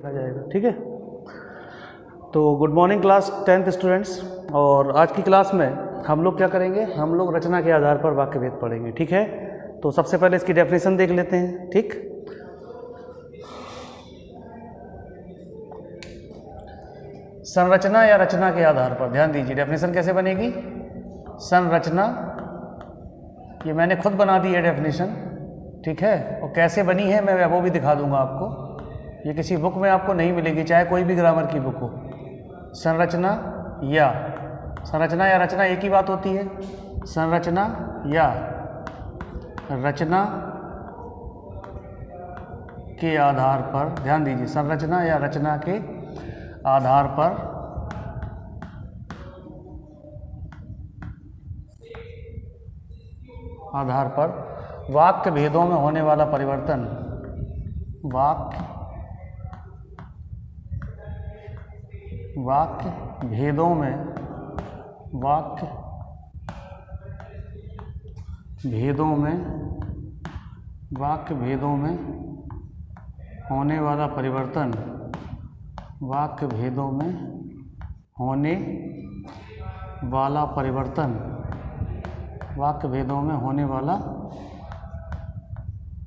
आ जाएगा। ठीक है, तो good morning class 10th students. और आज की क्लास में हम लोग क्या करेंगे, हम लोग रचना के आधार पर वाक्य भेद पढ़ेंगे। ठीक है, तो सबसे पहले इसकी डेफिनेशन देख लेते हैं। ठीक, संरचना या रचना के आधार पर, ध्यान दीजिए डेफिनेशन कैसे बनेगी। संरचना, ये मैंने खुद बना दी है डेफिनेशन। ठीक है, और कैसे बनी है मैं वो भी दिखा दूंगा आपको। ये किसी बुक में आपको नहीं मिलेगी, चाहे कोई भी ग्रामर की बुक हो। संरचना या रचना एक ही बात होती है। संरचना या रचना के आधार पर, ध्यान दीजिए, संरचना या रचना के आधार पर वाक्य भेदों में होने वाला परिवर्तन, वाक्य भेदों में होने वाला परिवर्तन, वाक्य भेदों में होने वाला परिवर्तन, वाक्य भेदों में होने वाला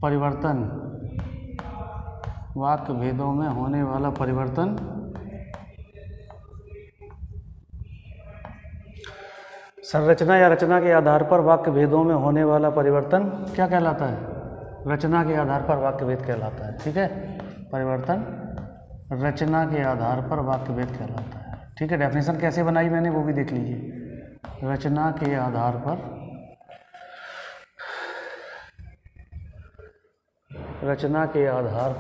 परिवर्तन, वाक्य भेदों में होने वाला परिवर्तन संरचना या रचना के आधार पर वाक्य भेदों में होने वाला परिवर्तन क्या कहलाता है? रचना के आधार पर वाक्य भेद कहलाता है। ठीक है, परिवर्तन रचना के आधार पर वाक्य भेद कहलाता है। ठीक है, डेफिनेशन कैसे बनाई मैंने वो भी देख लीजिए। रचना के आधार पर, रचना के आधार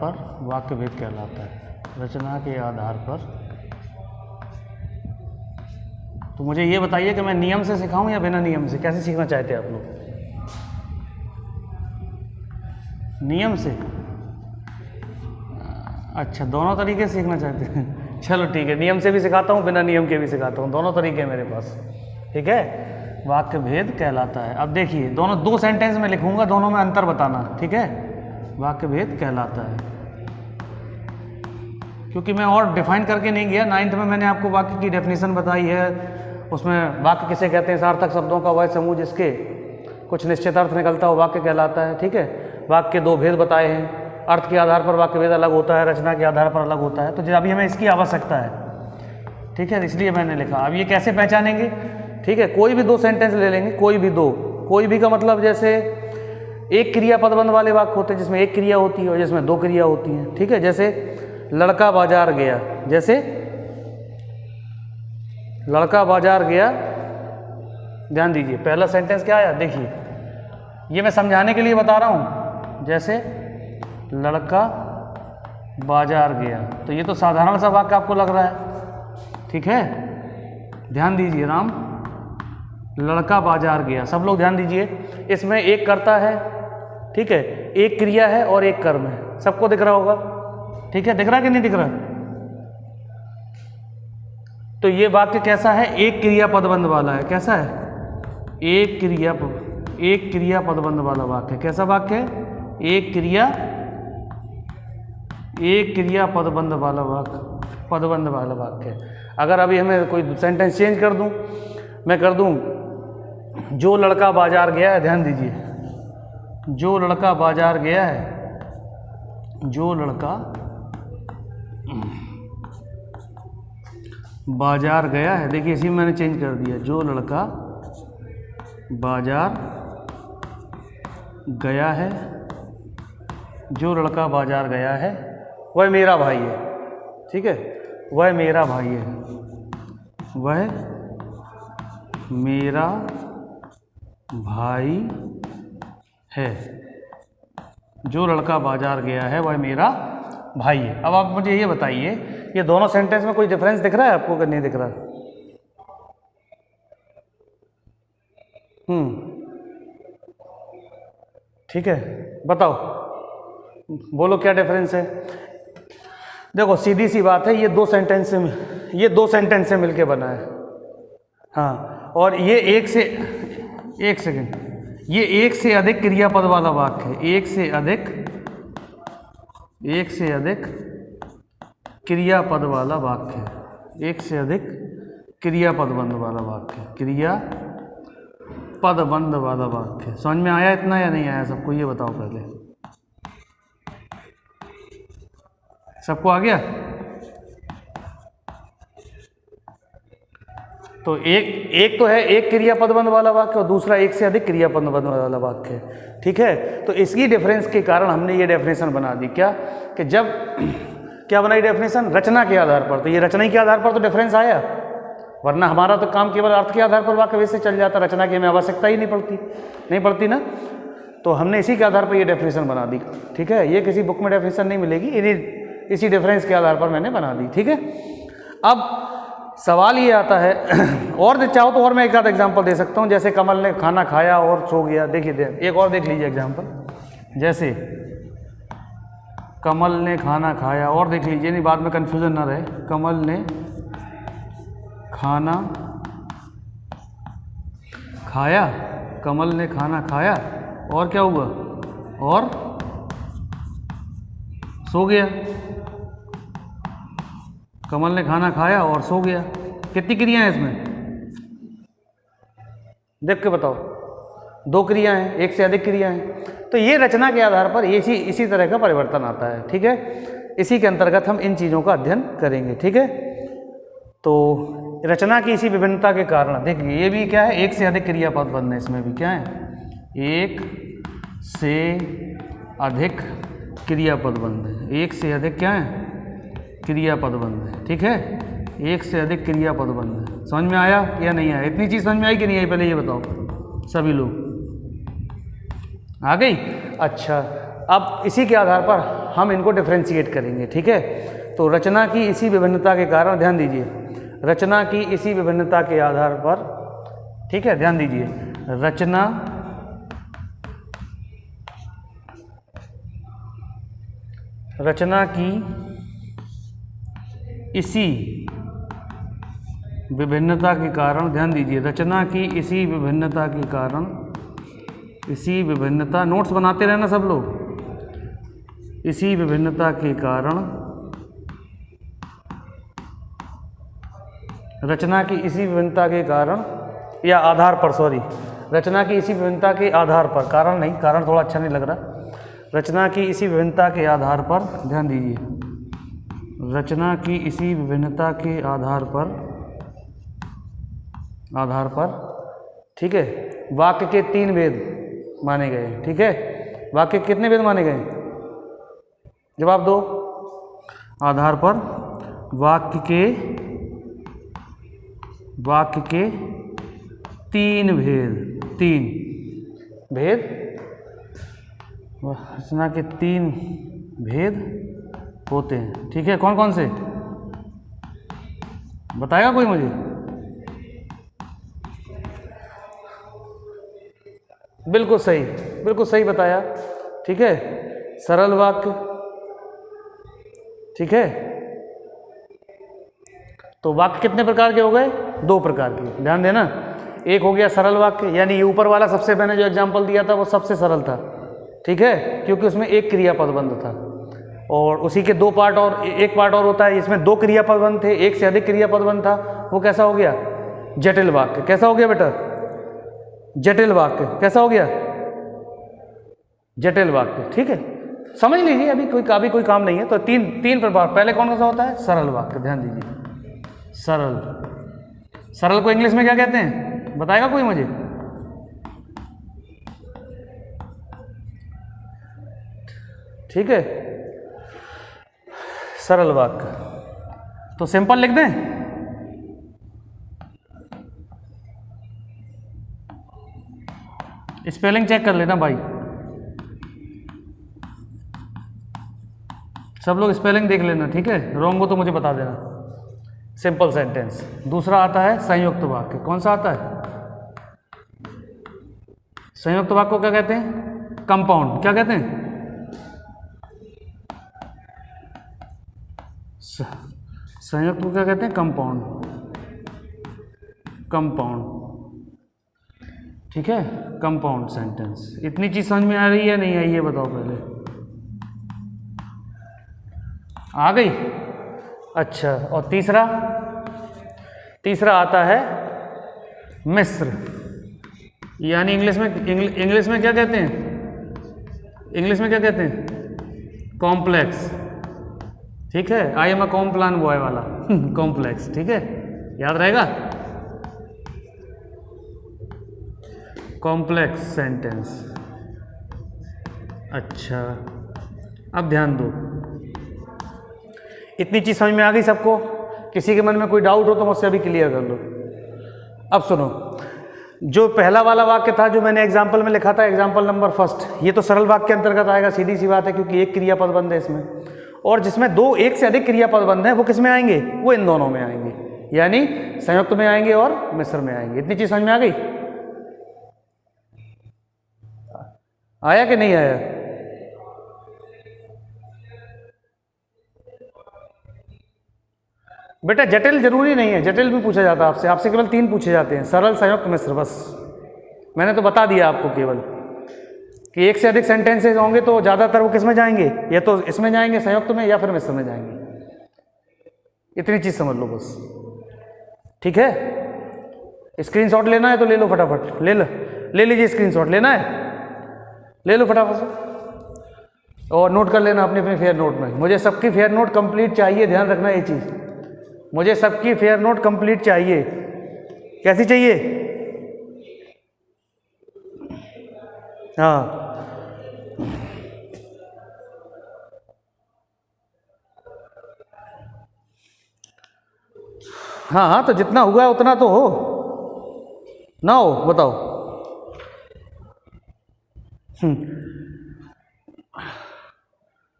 पर वाक्य भेद कहलाता है। रचना के आधार पर। तो मुझे ये बताइए कि मैं नियम से सिखाऊं या बिना नियम से, कैसे सीखना चाहते हैं आप लोग? नियम से? अच्छा, दोनों तरीके से सीखना चाहते हैं। चलो ठीक है, नियम से भी सिखाता हूँ, बिना नियम के भी सिखाता हूँ, दोनों तरीके हैं मेरे पास। ठीक है, वाक्य भेद कहलाता है। अब देखिए, दोनों दो सेंटेंस में लिखूंगा, दोनों में अंतर बताना। ठीक है, वाक्य भेद कहलाता है, क्योंकि मैं और डिफाइन करके नहीं गया। 9th में मैंने आपको वाक्य की डेफिनेशन बताई है, उसमें वाक्य किसे कहते हैं, सार्थक शब्दों का वह समूह जिसके कुछ निश्चित अर्थ निकलता हो, वाक्य कहलाता है। ठीक है, वाक्य के दो भेद बताए हैं, अर्थ के आधार पर वाक्य भेद अलग होता है, रचना के आधार पर अलग होता है। तो अभी हमें इसकी आवश्यकता है। ठीक है, इसलिए मैंने लिखा। अब ये कैसे पहचानेंगे? ठीक है, कोई भी दो सेंटेंस ले लेंगे, कोई भी का मतलब जैसे एक क्रिया पदबंध वाले वाक्य होते हैं जिसमें एक क्रिया होती है और जिसमें दो क्रिया होती हैं। ठीक है, जैसे लड़का बाजार गया, जैसे लड़का बाजार गया, ध्यान दीजिए पहला सेंटेंस क्या आया, देखिए ये मैं समझाने के लिए बता रहा हूं। जैसे लड़का बाजार गया, तो ये तो साधारण सा वाक्य आपको लग रहा है। ठीक है, ध्यान दीजिए, राम लड़का बाजार गया, सब लोग ध्यान दीजिए। इसमें एक कर्ता है, ठीक है, एक क्रिया है और एक कर्म है। सबको दिख रहा होगा? ठीक है, दिख रहा कि नहीं दिख रहा? तो ये वाक्य कैसा है? एक क्रिया पदबंध वाला है। कैसा है? एक क्रिया पदबंध वाला वाक्य। कैसा वाक्य है? एक क्रिया पदबंध वाला वाक्य। अगर अभी हमें कोई सेंटेंस चेंज कर दूं, मैं कर दूं जो लड़का बाजार गया है, ध्यान दीजिए, जो लड़का बाजार गया है, जो लड़का बाजार गया है। देखिए इसी में मैंने चेंज कर दिया, जो लड़का बाजार गया है, जो लड़का बाजार गया है वह मेरा भाई है। ठीक है, वह मेरा भाई है, वह मेरा भाई है। जो लड़का बाजार गया है वह मेरा भाई है। अब आप मुझे ये बताइए, ये दोनों सेंटेंस में कोई डिफरेंस दिख रहा है आपको कि नहीं दिख रहा? ठीक है, बताओ, बोलो क्या डिफरेंस है? देखो सीधी सी बात है, ये दो सेंटेंस से मिलके बना है। हाँ, और ये एक सेकंड, ये एक से अधिक क्रियापद वाला वाक्य है। एक से अधिक क्रियापद वाला वाक्य है। एक से अधिक क्रियापद बंध वाला वाक्य, क्रियापद बंध वाला वाक्य। समझ में आया इतना या नहीं आया सबको, ये बताओ पहले। सबको आ गया? तो एक तो है एक क्रियापद बंध वाला वाक्य और दूसरा एक से अधिक क्रियापद बंध वाला वाक्य है। ठीक है, तो इसकी डिफरेंस के कारण हमने ये डेफिनेशन बना दी। क्या कि जब क्या बनाई डेफिनेशन? रचना के आधार पर। तो ये रचना के आधार पर तो डिफरेंस आया, वरना हमारा तो काम केवल अर्थ के आधार पर वाक्य वैसे चल जाता, रचना की हमें आवश्यकता ही नहीं पड़ती ना। तो हमने इसी के आधार पर ये डेफिनेशन बना दी। ठीक है, ये किसी बुक में डेफिनेशन नहीं मिलेगी, इसी डिफरेंस के आधार पर मैंने बना दी। ठीक है, अब सवाल ये आता है और चाहो तो और मैं एक आध एग्जाम्पल दे सकता हूँ, जैसे कमल ने खाना खाया और सो गया। देखिए एक और देख लीजिए एग्जाम्पल, जैसे कमल ने खाना खाया, और देख लीजिए, नहीं बाद में कन्फ्यूजन ना रहे। कमल ने खाना खाया, कमल ने खाना खाया और क्या हुआ? और सो गया। कमल ने खाना खाया और सो गया। कितनी क्रिया हैं इसमें? देख के बताओ। 2 क्रिया हैं, एक से अधिक क्रिया हैं। तो ये रचना के आधार पर इसी तरह का परिवर्तन आता है। ठीक है, इसी के अंतर्गत हम इन चीज़ों का अध्ययन करेंगे। ठीक है, तो रचना की इसी विभिन्नता के कारण देखिए, ये भी क्या है? एक से अधिक क्रियापद बंध है। इसमें भी क्या है? एक से अधिक क्रियापद बंध है। एक से अधिक क्या है? क्रियापद बंध है। ठीक है, एक से अधिक क्रियापद बंध है। समझ में आया या नहीं आया? इतनी चीज़ समझ में आई कि नहीं आई, पहले ये बताओ सभी लोग। आ गई? अच्छा, अब इसी के आधार पर हम इनको डिफ्रेंशिएट करेंगे। ठीक है, तो रचना की इसी विभिन्नता के कारण, ध्यान दीजिए, रचना की इसी विभिन्नता के आधार पर, ठीक है, ध्यान दीजिए, रचना की इसी विभिन्नता के कारण, ध्यान दीजिए, रचना की इसी विभिन्नता के कारण, इसी विभिन्नता, नोट्स बनाते रहना सब लोग, इसी विभिन्नता के कारण, रचना की इसी विभिन्नता के कारण या आधार पर, सॉरी, रचना की इसी विभिन्नता के आधार पर, कारण नहीं, कारण थोड़ा अच्छा नहीं लग रहा, रचना की इसी विभिन्नता के आधार पर, ध्यान दीजिए, रचना की इसी विभिन्नता के आधार पर, ठीक है, वाक्य के 3 भेद माने गए। ठीक है, वाक्य के कितने भेद माने गए? जवाब दो। आधार पर वाक्य के 3 भेद, 3 भेद, रचना के 3 भेद होते हैं। ठीक है, कौन कौन से बताएगा कोई मुझे? बिल्कुल सही बताया। ठीक है, सरल वाक्य, ठीक है, तो वाक्य कितने प्रकार के हो गए? 2 प्रकार के, ध्यान देना। एक हो गया सरल वाक्य, यानी ये ऊपर वाला सबसे मैंने जो एग्जांपल दिया था वो सबसे सरल था। ठीक है, क्योंकि उसमें एक क्रियापद बंध था, और उसी के 2 पार्ट और एक पार्ट और होता है, इसमें 2 क्रियापद बंध थे, एक से अधिक क्रियापद बंध था। वो कैसा हो गया? जटिल वाक्य। कैसा हो गया बेटा? जटिल वाक्य। कैसा हो गया? जटिल वाक्य। ठीक है, समझ लीजिए, अभी कोई काम नहीं है। तो तीन प्रकार। पहले कौन सा होता है? सरल वाक्य। ध्यान दीजिए, सरल को इंग्लिश में क्या कहते हैं? बताएगा कोई मुझे? ठीक है, सरल वाक्य। तो सिंपल लिख दें? स्पेलिंग चेक कर लेना भाई, सब लोग स्पेलिंग देख लेना। ठीक है, रॉन्ग हो तो मुझे बता देना। Simple sentence. दूसरा आता है संयुक्त वाक्य। कौन सा आता है? संयुक्त वाक्य को क्या कहते हैं? कंपाउंड। क्या कहते हैं? संयुक्त को क्या कहते हैं? कंपाउंड। ठीक है, कंपाउंड सेंटेंस। इतनी चीज समझ में आ रही है नहीं आई, ये बताओ पहले। आ गई? अच्छा, और तीसरा आता है मिस्र, यानी इंग्लिश में क्या कहते हैं? इंग्लिश में क्या कहते हैं? कॉम्प्लेक्स। ठीक है, I am a Complan boy वाला कॉम्प्लेक्स। ठीक है, याद रहेगा? Complex sentence. अच्छा, अब ध्यान दो, इतनी चीज समझ में आ गई सबको? किसी के मन में कोई डाउट हो तो मुझसे अभी क्लियर कर लो। अब सुनो, जो पहला वाला वाक्य था जो मैंने एग्जाम्पल में लिखा था, एग्जाम्पल नंबर फर्स्ट, ये तो सरल वाक्य के अंतर्गत आएगा, सीधी सी बात है, क्योंकि एक क्रियापद बंद है इसमें। और जिसमें एक से अधिक क्रियापद बंद है वो किस में आएंगे? वो इन दोनों में आएंगे, यानी संयुक्त में आएंगे और मिश्र में आएंगे। इतनी चीज समझ में आ गई? आया कि नहीं आया? बेटा जटिल जरूरी नहीं है, जटिल भी पूछा जाता है आपसे केवल 3 पूछे जाते हैं, सरल, संयुक्त, मिश्र, बस। मैंने तो बता दिया आपको केवल कि एक से अधिक सेंटेंसेस होंगे तो ज्यादातर वो किस में जाएंगे? या तो इसमें जाएंगे संयुक्त में, या फिर मिश्र में जाएंगे। इतनी चीज समझ लो बस। ठीक है, स्क्रीनशॉट लेना है तो ले लो फटाफट, ले लीजिए स्क्रीनशॉट। लेना है ले लो फटाफट से, और नोट कर लेना अपने फेयर नोट में। मुझे सबकी फेयर नोट कंप्लीट चाहिए, ध्यान रखना ये चीज, मुझे सबकी फेयर नोट कंप्लीट चाहिए। कैसी चाहिए? हाँ, हाँ, तो जितना हुआ है उतना तो हो ना हो, बताओ।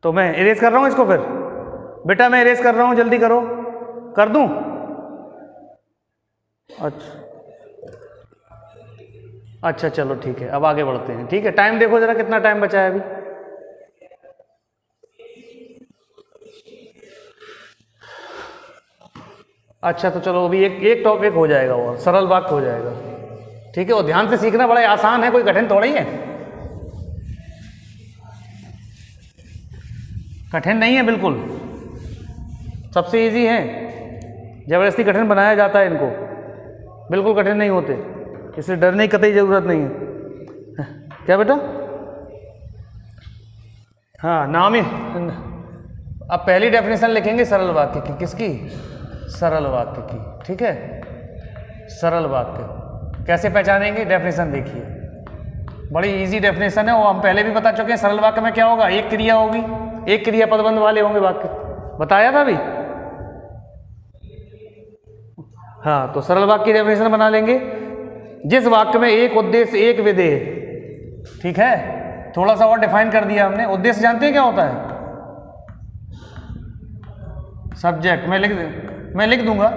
तो मैं इरेज कर रहा हूं इसको फिर। बेटा मैं इरेज कर रहा हूं, जल्दी करो। कर दूं? अच्छा चलो ठीक है, अब आगे बढ़ते हैं। ठीक है, टाइम देखो जरा, कितना टाइम बचा है अभी। अच्छा तो चलो अभी एक टॉपिक हो जाएगा और सरल वाक्य हो जाएगा। ठीक है, और ध्यान से सीखना, बड़ा आसान है, कोई कठिन थोड़ा ही है। कठिन नहीं है बिल्कुल, सबसे इजी है। जबरदस्ती कठिन बनाया जाता है इनको, बिल्कुल कठिन नहीं होते, इसलिए डरने की कतई जरूरत नहीं है। क्या बेटा? हाँ, नाम ही। अब पहली डेफिनेशन लिखेंगे सरल वाक्य की। किसकी? सरल वाक्य की। ठीक है, सरल वाक्य कैसे पहचानेंगे? डेफिनेशन देखिए, बड़ी इजी डेफिनेशन है, वो हम पहले भी बता चुके हैं। सरल वाक्य में क्या होगा? एक क्रिया होगी, एक क्रिया पदबंध वाले होंगे वाक्य, बताया था अभी। हाँ, तो सरल वाक्य की डेफिनेशन बना लेंगे, जिस वाक्य में एक उद्देश्य एक विधेय। ठीक है, थोड़ा सा और डिफाइन कर दिया हमने। उद्देश्य जानते हैं क्या होता है? सब्जेक्ट। मैं लिख दूंगा,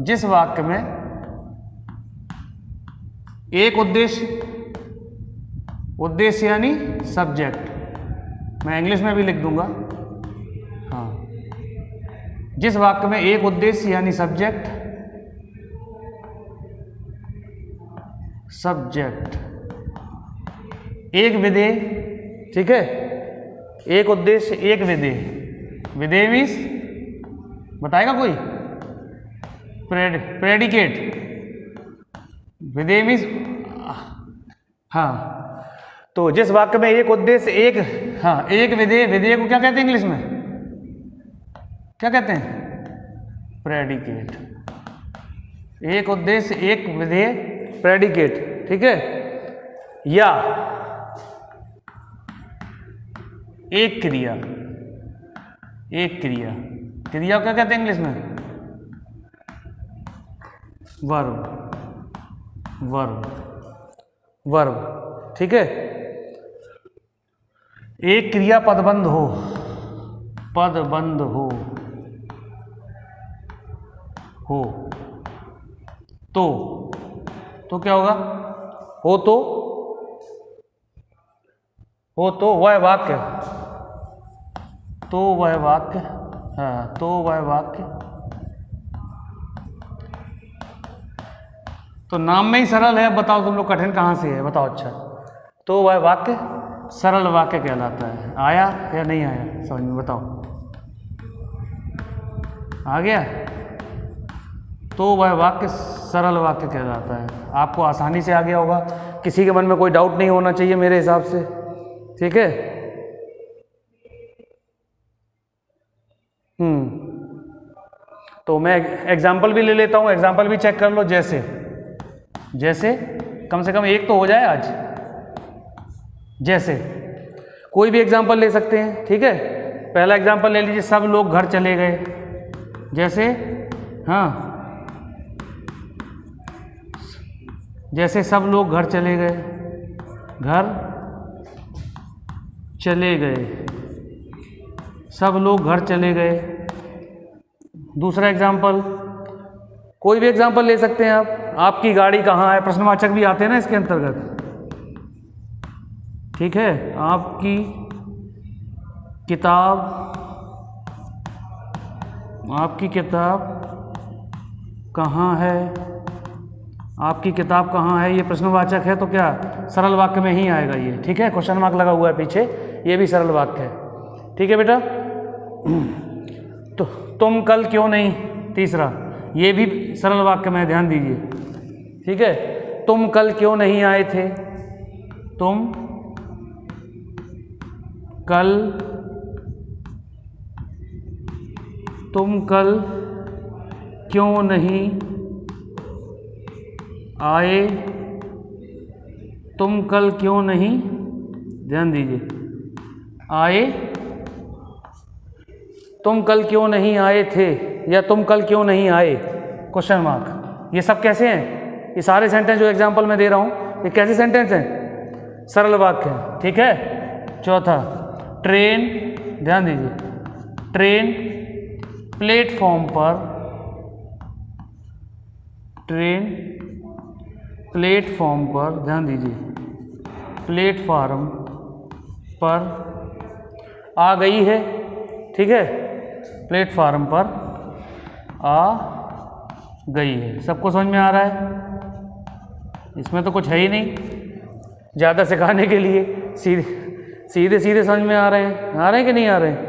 जिस वाक्य में एक उद्देश्य यानी सब्जेक्ट। मैं इंग्लिश में भी लिख दूंगा। हाँ, जिस वाक्य में एक उद्देश्य यानी सब्जेक्ट एक विधेय। ठीक है, एक उद्देश्य एक विधेय। विधेय मीन्स बताएगा कोई? प्रेडिकेट। विधेय मीन्स, हाँ, तो जिस वाक्य में एक उद्देश्य एक, हाँ, एक विधेय। विधेय को क्या कहते हैं इंग्लिश में? क्या कहते हैं? प्रेडिकेट। एक उद्देश्य एक विधेय, प्रेडिकेट। ठीक है, या एक क्रिया। क्रिया क्या कहते हैं इंग्लिश में? वर्ब। ठीक है, एक क्रिया पदबंध हो तो क्या होगा? हो तो वह वाक्य, हाँ, तो वह वाक्य तो नाम में ही सरल है, अब बताओ तुम लोग कठिन कहाँ से है, बताओ। अच्छा, तो वह वाक्य सरल वाक्य कहलाता है। आया या नहीं आया समझ में, बताओ। आ गया? तो वह वाक्य सरल वाक्य कहलाता है। आपको आसानी से आ गया होगा, किसी के मन में कोई डाउट नहीं होना चाहिए मेरे हिसाब से, ठीक है। तो मैं एग्जाम्पल भी ले लेता हूँ, एग्जाम्पल भी चेक कर लो। जैसे जैसे कम से कम एक तो हो जाए आज। जैसे कोई भी एग्जाम्पल ले सकते हैं, ठीक है। पहला एग्जाम्पल ले लीजिए, सब लोग घर चले गए। जैसे, हाँ, जैसे सब लोग घर चले गए, घर चले गए, सब लोग घर चले गए। दूसरा एग्जाम्पल, कोई भी एग्जाम्पल ले सकते हैं आप। आपकी गाड़ी कहाँ है, प्रश्नवाचक भी आते हैं ना इसके अंतर्गत, ठीक है। आपकी किताब, आपकी किताब कहाँ है, आपकी किताब कहाँ है, ये प्रश्नवाचक है तो क्या सरल वाक्य में ही आएगा ये, ठीक है। क्वेश्चन मार्क लगा हुआ है पीछे, ये भी सरल वाक्य है, ठीक है बेटा। तो तुम कल क्यों नहीं, तीसरा, ये भी सरल वाक्य में, ध्यान दीजिए, ठीक है। तुम कल क्यों नहीं आए थे, तुम कल क्यों नहीं आए, तुम कल क्यों नहीं, ध्यान दीजिए, आए, तुम कल क्यों नहीं आए थे, या तुम कल क्यों नहीं आए, क्वेश्चन मार्क। ये सब कैसे हैं, ये सारे सेंटेंस जो एग्जांपल में दे रहा हूं, ये कैसे सेंटेंस हैं, सरल वाक्य हैं, ठीक है। चौथा, ट्रेन, ध्यान दीजिए, ट्रेन प्लेटफॉर्म पर, ट्रेन प्लेटफॉर्म पर, ध्यान दीजिए, प्लेटफॉर्म पर आ गई है, ठीक है। प्लेटफॉर्म पर आ गई है। सबको समझ में आ रहा है, इसमें तो कुछ है ही नहीं ज़्यादा सिखाने के लिए, सीधे सीधे समझ में आ रहे हैं कि नहीं आ रहे हैं।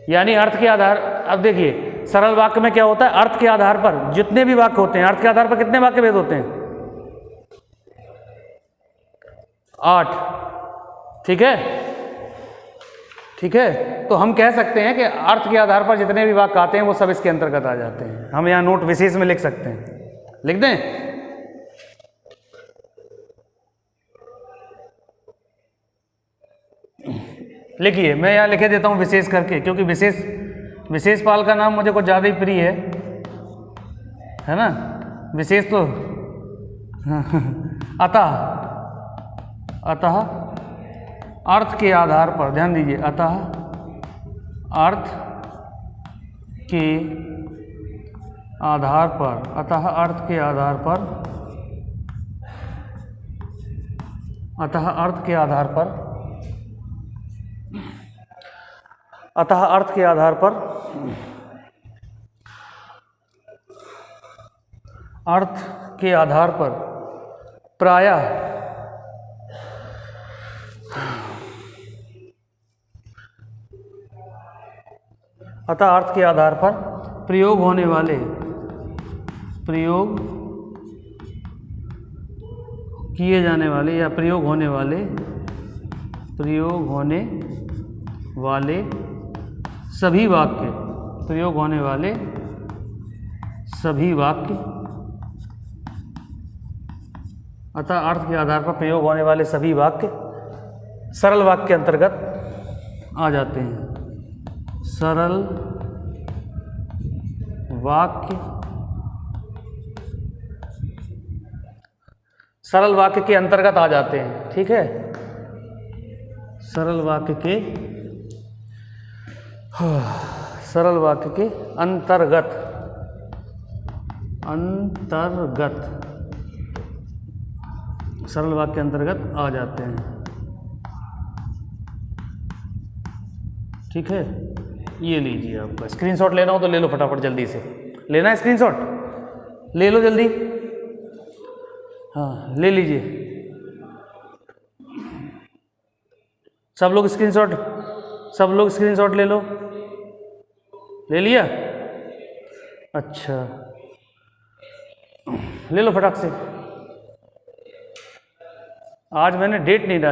यानी अर्थ के आधार, अब देखिए सरल वाक्य में क्या होता है, अर्थ के आधार पर जितने भी वाक्य होते हैं, अर्थ के आधार पर कितने वाक्य भेद होते हैं, 8, ठीक है, ठीक है। तो हम कह सकते हैं कि अर्थ के आधार पर जितने भी वाक्य आते हैं वो सब इसके अंतर्गत आ जाते हैं। हम यहाँ नोट विशेष में लिख सकते हैं, लिख दें। लिखिए, मैं यहाँ लिखे देता हूँ विशेष करके, क्योंकि विशेष पाल का नाम मुझे कुछ ज़्यादा ही प्रिय है ना। विशेष तो अतः अर्थ के आधार पर, ध्यान दीजिए, अतः अर्थ के आधार पर, अतः अर्थ के आधार पर, अतः अर्थ के आधार पर, अतः अर्थ के आधार पर, अर्थ के आधार पर प्रायः अतः अर्थ के आधार पर प्रयोग होने वाले, प्रयोग किए जाने वाले या प्रयोग होने वाले सभी वाक्य, प्रयोग होने वाले सभी वाक्य, अतः अर्थ के आधार पर प्रयोग होने वाले सभी वाक्य सरल वाक्य के अंतर्गत आ जाते हैं। सरल वाक्य, सरल वाक्य के अंतर्गत आ जाते हैं, ठीक है। सरल वाक्य के, सरल वाक्य के अंतर्गत, सरल वाक्य के अंतर्गत आ जाते हैं, ठीक है। ये लीजिए, आपका स्क्रीनशॉट लेना हो तो ले लो फटाफट, जल्दी से लेना है स्क्रीनशॉट, ले लो जल्दी। हाँ ले लीजिए सब लोग स्क्रीनशॉट ले लो। ले लिया? अच्छा ले लो फटाक से। आज मैंने डेट नहीं डाली।